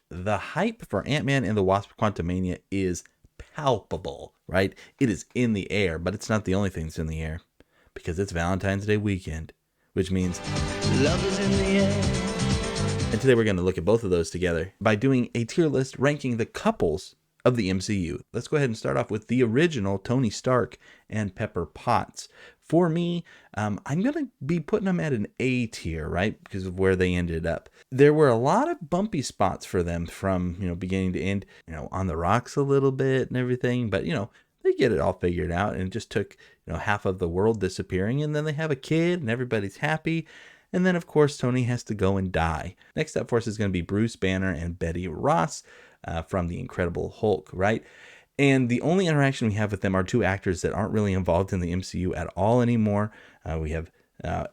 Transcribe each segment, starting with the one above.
the hype for Ant-Man and the Wasp: Quantumania is palpable, right? It is in the air, but it's not the only thing that's in the air because it's Valentine's Day weekend, which means love is in the air. And today we're going to look at both of those together by doing a tier list ranking the couples of the MCU. Let's go ahead and start off with the original Tony Stark and Pepper Potts. For me, I'm going to be putting them at an A tier, right? Because of where they ended up. There were a lot of bumpy spots for them from, beginning to end, on the rocks a little bit and everything. But, they get it all figured out, and it just took, half of the world disappearing, and then they have a kid and everybody's happy. And then, of course, Tony has to go and die. Next up for us is going to be Bruce Banner and Betty Ross from The Incredible Hulk, right? And the only interaction we have with them are two actors that aren't really involved in the MCU at all anymore. We have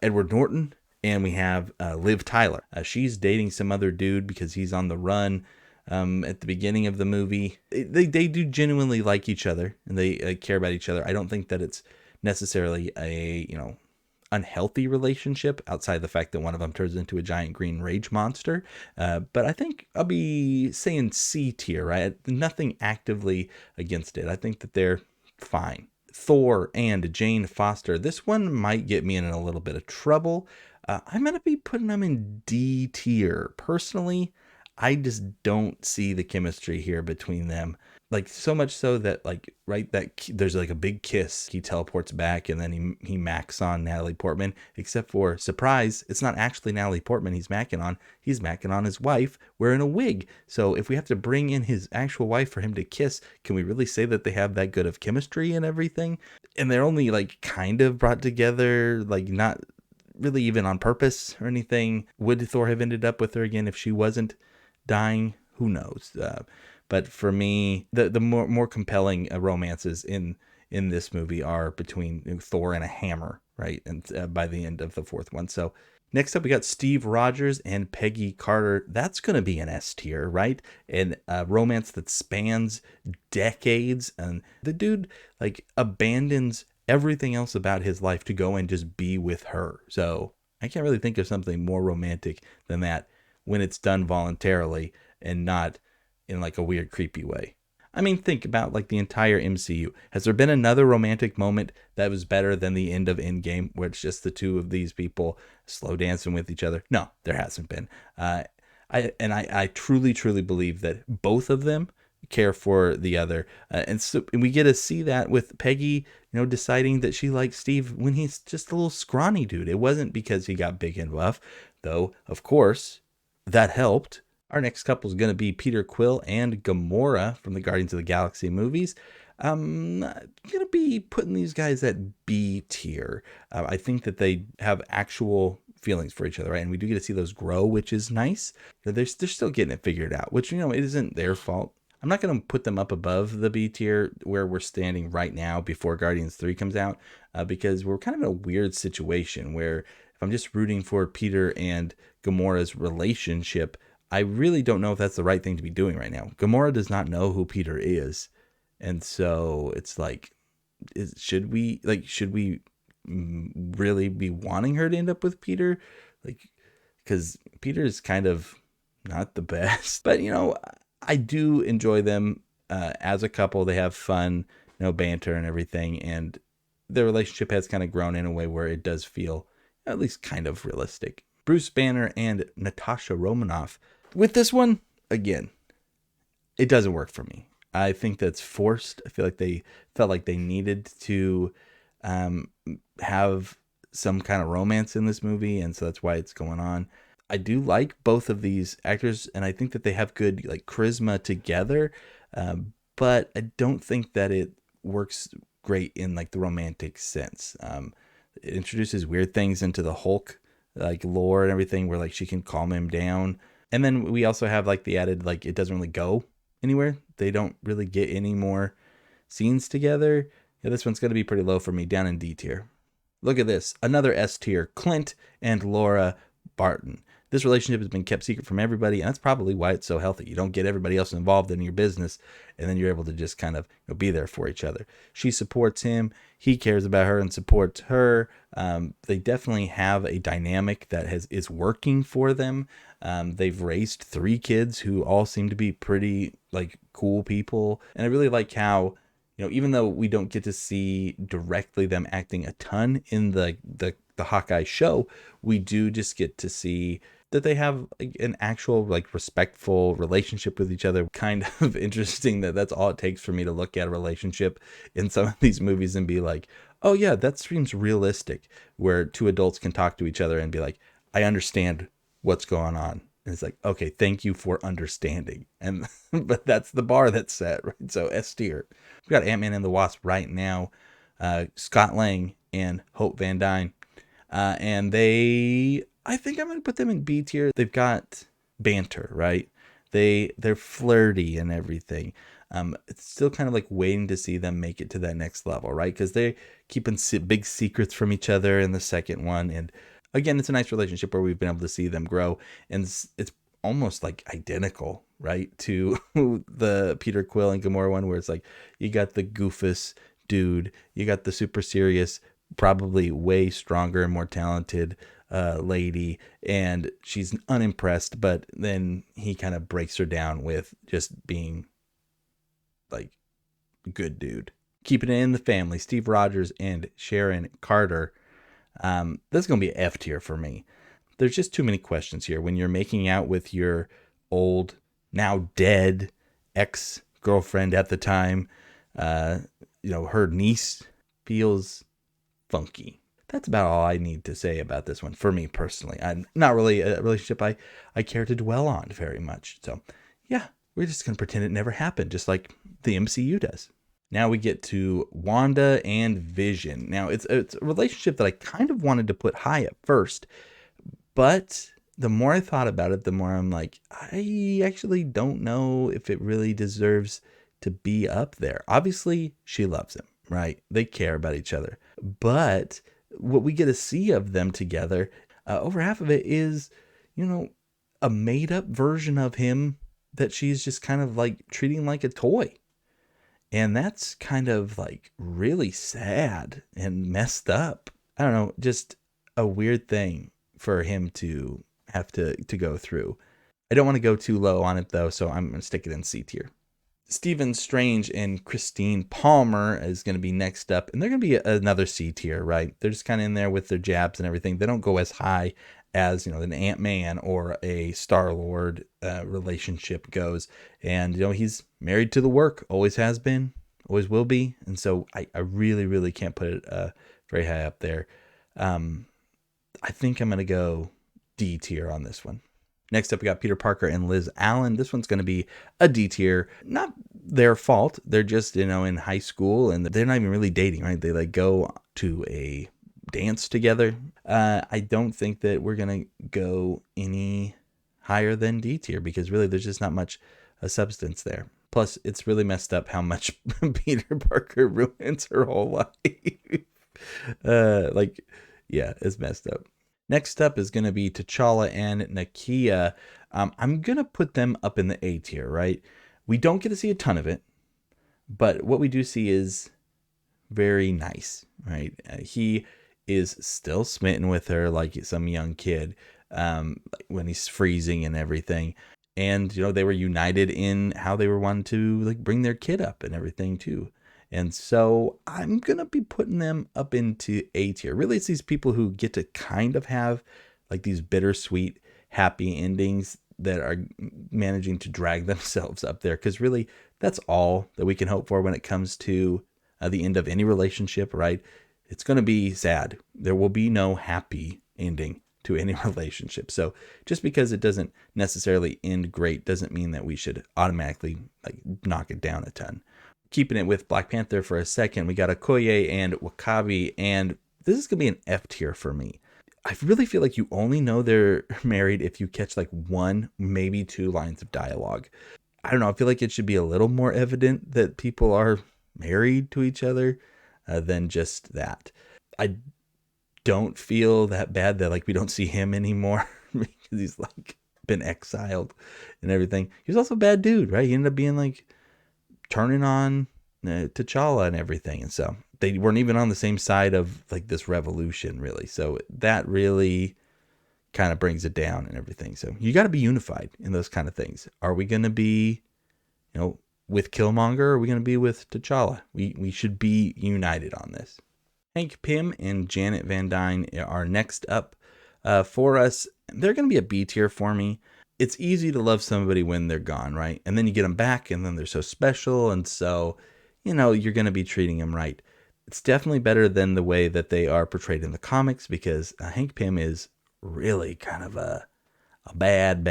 Edward Norton and we have Liv Tyler. She's dating some other dude because he's on the run at the beginning of the movie. They do genuinely like each other and they care about each other. I don't think that it's necessarily a, unhealthy relationship outside the fact that one of them turns into a giant green rage monster. But I think I'll be saying C tier, right? Nothing actively against it. I think that they're fine. Thor and Jane Foster. This one might get me in a little bit of trouble. I'm going to be putting them in D tier. Personally, I just don't see the chemistry here between them. Like, so much so that, like, right, that there's like a big kiss. He teleports back and then he macks on Natalie Portman, except for, surprise, it's not actually Natalie Portman he's macking on. He's macking on his wife wearing a wig. So if we have to bring in his actual wife for him to kiss, can we really say that they have that good of chemistry and everything? And they're only like kind of brought together, like not really even on purpose or anything. Would Thor have ended up with her again if she wasn't dying? Who knows? But for me, the more compelling romances in this movie are between Thor and a hammer, right? And by the end of the fourth one. So next up, we got Steve Rogers and Peggy Carter. That's going to be an S tier, right? And a romance that spans decades. And the dude like abandons everything else about his life to go and just be with her. So I can't really think of something more romantic than that when it's done voluntarily and not in like a weird, creepy way. I mean, think about like the entire MCU. Has there been another romantic moment that was better than the end of Endgame, where it's just the two of these people slow dancing with each other? No, there hasn't been. I truly, truly believe that both of them care for the other, and we get to see that with Peggy, deciding that she likes Steve when he's just a little scrawny dude. It wasn't because he got big and buff, though. Of course, that helped. Our next couple is going to be Peter Quill and Gamora from the Guardians of the Galaxy movies. I'm going to be putting these guys at B tier. I think that they have actual feelings for each other, right? And we do get to see those grow, which is nice. They're still getting it figured out, which, it isn't their fault. I'm not going to put them up above the B tier where we're standing right now before Guardians 3 comes out, because we're kind of in a weird situation where if I'm just rooting for Peter and Gamora's relationship, I really don't know if that's the right thing to be doing right now. Gamora does not know who Peter is. And so it's like, should we really be wanting her to end up with Peter? Like, because Peter is kind of not the best. But, I do enjoy them as a couple. They have fun, banter and everything. And their relationship has kind of grown in a way where it does feel at least kind of realistic. Bruce Banner and Natasha Romanoff. With this one, again, it doesn't work for me. I think that's forced. I feel like they felt like they needed to have some kind of romance in this movie, and so that's why it's going on. I do like both of these actors, and I think that they have good like charisma together, but I don't think that it works great in like the romantic sense. It introduces weird things into the Hulk like lore and everything, where like she can calm him down. And then we also have like the added, like, it doesn't really go anywhere. They don't really get any more scenes together. Yeah, this one's going to be pretty low for me, down in D tier. Look at this. Another S tier, Clint and Laura Barton. This relationship has been kept secret from everybody, and that's probably why it's so healthy. You don't get everybody else involved in your business, and then you're able to just kind of be there for each other. She supports him. He cares about her and supports her. They definitely have a dynamic that is working for them. They've raised 3 kids who all seem to be pretty like cool people. And I really like how, even though we don't get to see directly them acting a ton in the Hawkeye show, we do just get to see that they have like, an actual like respectful relationship with each other. Kind of interesting that that's all it takes for me to look at a relationship in some of these movies and be like, oh yeah, that seems realistic, where 2 adults can talk to each other and be like, I understand what's going on. And it's like, okay, thank you for understanding. And but that's the bar that's set, right? So S tier. We got Ant-Man and the Wasp right now. Scott Lang and Hope Van Dyne. And I think I'm going to put them in B tier. They've got banter, right? They're flirty and everything. It's still kind of like waiting to see them make it to that next level, right? Because they're keeping big secrets from each other in the second one. And again, it's a nice relationship where we've been able to see them grow. And it's almost like identical, right? To the Peter Quill and Gamora one, where it's like, you got the goofus dude, you got the super serious, probably way stronger and more talented lady, and she's unimpressed, but then he kind of breaks her down with just being like good dude. Keeping it in the family, Steve Rogers and Sharon Carter. This is gonna be F tier for me. There's just too many questions here when you're making out with your old, now dead ex-girlfriend at the time. Her niece feels funky. That's about all I need to say about this one for me personally. I'm not really a relationship I care to dwell on very much. So yeah, we're just going to pretend it never happened, just like the MCU does. Now we get to Wanda and Vision. Now it's a relationship that I kind of wanted to put high at first, but the more I thought about it, the more I'm like, I actually don't know if it really deserves to be up there. Obviously, she loves him, right? They care about each other. But what we get to see of them together, over half of it is, a made up version of him that she's just kind of like treating like a toy. And that's kind of like really sad and messed up. I don't know, just a weird thing for him to have to go through. I don't want to go too low on it though, so I'm going to stick it in C tier. Stephen Strange and Christine Palmer is going to be next up, and they're going to be another C tier, right? They're just kind of in there with their jabs and everything. They don't go as high as, an Ant-Man or a Star-Lord relationship goes. And, he's married to the work, always has been, always will be. And so I really, really can't put it very high up there. I think I'm going to go D tier on this one. Next up, we got Peter Parker and Liz Allen. This one's going to be a D tier. Not their fault. They're just, in high school, and they're not even really dating, right? They like go to a dance together. I don't think that we're going to go any higher than D tier because really there's just not much substance there. Plus, it's really messed up how much Peter Parker ruins her whole life. It's messed up. Next up is going to be T'Challa and Nakia. I'm going to put them up in the A tier, right? We don't get to see a ton of it, but what we do see is very nice, right? He is still smitten with her like some young kid when he's freezing and everything. And, they were united in how they were wanting to like bring their kid up and everything too. And so I'm going to be putting them up into A tier. Really, it's these people who get to kind of have like these bittersweet, happy endings that are managing to drag themselves up there. Because really, that's all that we can hope for when it comes to the end of any relationship, right? It's going to be sad. There will be no happy ending to any relationship. So just because it doesn't necessarily end great doesn't mean that we should automatically like knock it down a ton. Keeping it with Black Panther for a second, we got Okoye and W'Kabi, and this is going to be an F tier for me. I really feel like you only know they're married if you catch like 1, maybe 2 lines of dialogue. I don't know, I feel like it should be a little more evident that people are married to each other than just that. I don't feel that bad that like we don't see him anymore because he's like been exiled and everything. He was also a bad dude, right? He ended up being like turning on T'Challa and everything. And so they weren't even on the same side of like this revolution really. So that really kind of brings it down and everything. So you got to be unified in those kind of things. Are we going to be, with Killmonger, or are we going to be with T'Challa? We should be united on this. Hank Pym and Janet Van Dyne are next up for us. They're going to be a B tier for me. It's easy to love somebody when they're gone, right? And then you get them back, and then they're so special, and so, you're going to be treating them right. It's definitely better than the way that they are portrayed in the comics, because Hank Pym is really kind of a bad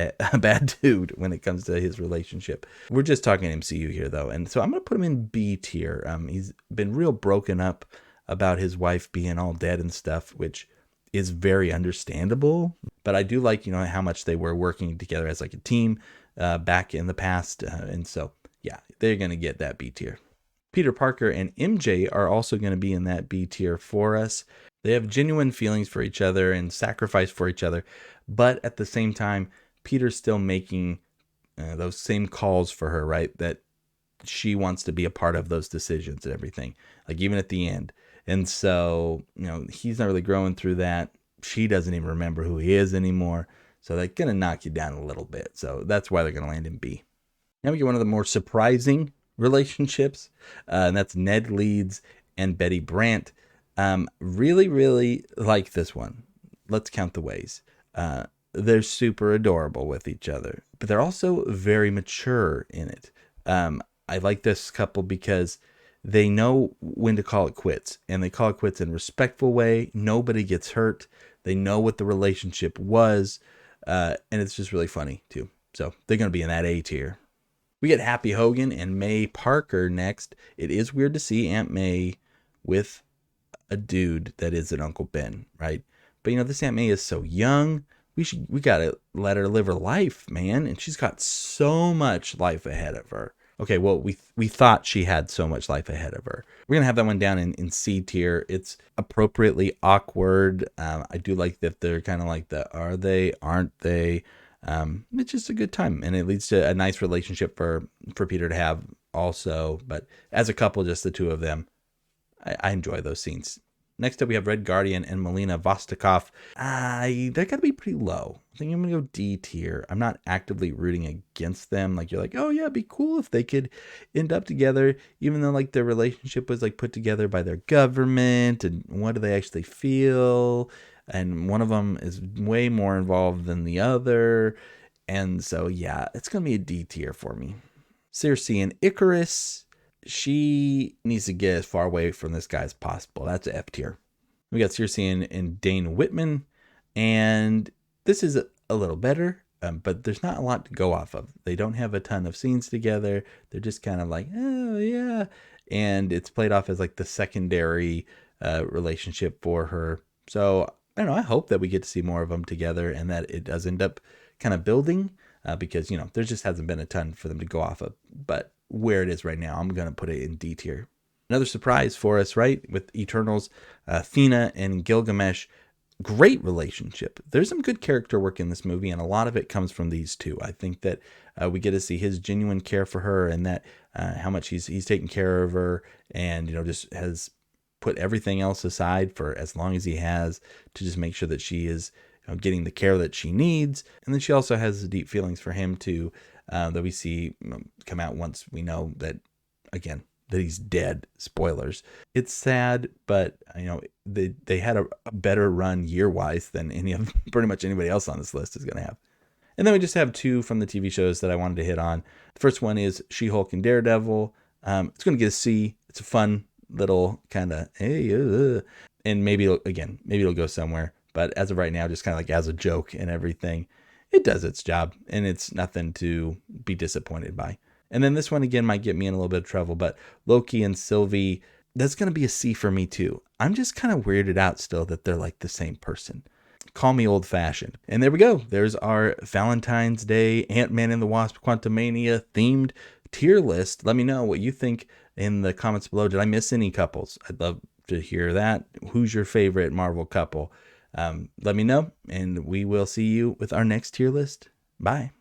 dude when it comes to his relationship. We're just talking MCU here, though, and so I'm going to put him in B tier. He's been real broken up about his wife being all dead and stuff, which is very understandable. But I do like, how much they were working together as like a team back in the past. And so, yeah, they're going to get that B tier. Peter Parker and MJ are also going to be in that B tier for us. They have genuine feelings for each other and sacrifice for each other. But at the same time, Peter's still making those same calls for her, right? That she wants to be a part of those decisions and everything, like even at the end. And so, he's not really growing through that. She doesn't even remember who he is anymore. So they're going to knock you down a little bit. So that's why they're going to land in B. Now we get one of the more surprising relationships, and that's Ned Leeds and Betty Brant. Really, really like this one. Let's count the ways. They're super adorable with each other, but they're also very mature in it. I like this couple because they know when to call it quits, and they call it quits in a respectful way. Nobody gets hurt. They know what the relationship was, and it's just really funny too. So they're going to be in that A tier. We get Happy Hogan and May Parker next. It is weird to see Aunt May with a dude that is an Uncle Ben, right? But this Aunt May is so young. We gotta let her live her life, man. And she's got so much life ahead of her. Okay, well, we thought she had so much life ahead of her. We're gonna have that one down in C tier. It's appropriately awkward. I do like that they're kind of like the are they, aren't they? It's just a good time, and it leads to a nice relationship for Peter to have also. But as a couple, just the two of them, I enjoy those scenes. Next up, we have Red Guardian and Melina Vostokov. They're going to be pretty low. I think I'm going to go D tier. I'm not actively rooting against them. Like, you're like, oh, yeah, it'd be cool if they could end up together, even though, like, their relationship was, like, put together by their government, and what do they actually feel? And one of them is way more involved than the other. And so, yeah, it's going to be a D tier for me. Circe and Icarus. She needs to get as far away from this guy as possible. That's an F tier. We got Circe and Dane Whitman, and this is a little better, but there's not a lot to go off of. They don't have a ton of scenes together. They're just kind of like, oh yeah, and it's played off as like the secondary relationship for her. So I don't know. I hope that we get to see more of them together, and that it does end up kind of building, because there just hasn't been a ton for them to go off of. But where it is right now, I'm going to put it in D tier. Another surprise for us, right? With Eternals, Athena and Gilgamesh, great relationship. There's some good character work in this movie, and a lot of it comes from these two. I think that we get to see his genuine care for her, and that how much he's taken care of her, and just has put everything else aside for as long as he has to just make sure that she is getting the care that she needs. And then she also has deep feelings for him too, that we see come out once we know that, again, that he's dead. Spoilers. It's sad, but they had a better run year-wise than pretty much anybody else on this list is going to have. And then we just have two from the TV shows that I wanted to hit on. The first one is She-Hulk and Daredevil. It's going to get a C. It's a fun little kind of, and maybe it'll go somewhere. But as of right now, just kind of like as a joke and everything, it does its job, and it's nothing to be disappointed by. And then this one, again, might get me in a little bit of trouble, but Loki and Sylvie, that's going to be a C for me too. I'm just kind of weirded out still that they're like the same person. Call me old-fashioned. And there we go. There's our Valentine's Day Ant-Man and the Wasp Quantumania themed tier list. Let me know what you think in the comments below. Did I miss any couples? I'd love to hear that. Who's your favorite Marvel couple? Let me know, and we will see you with our next tier list. Bye.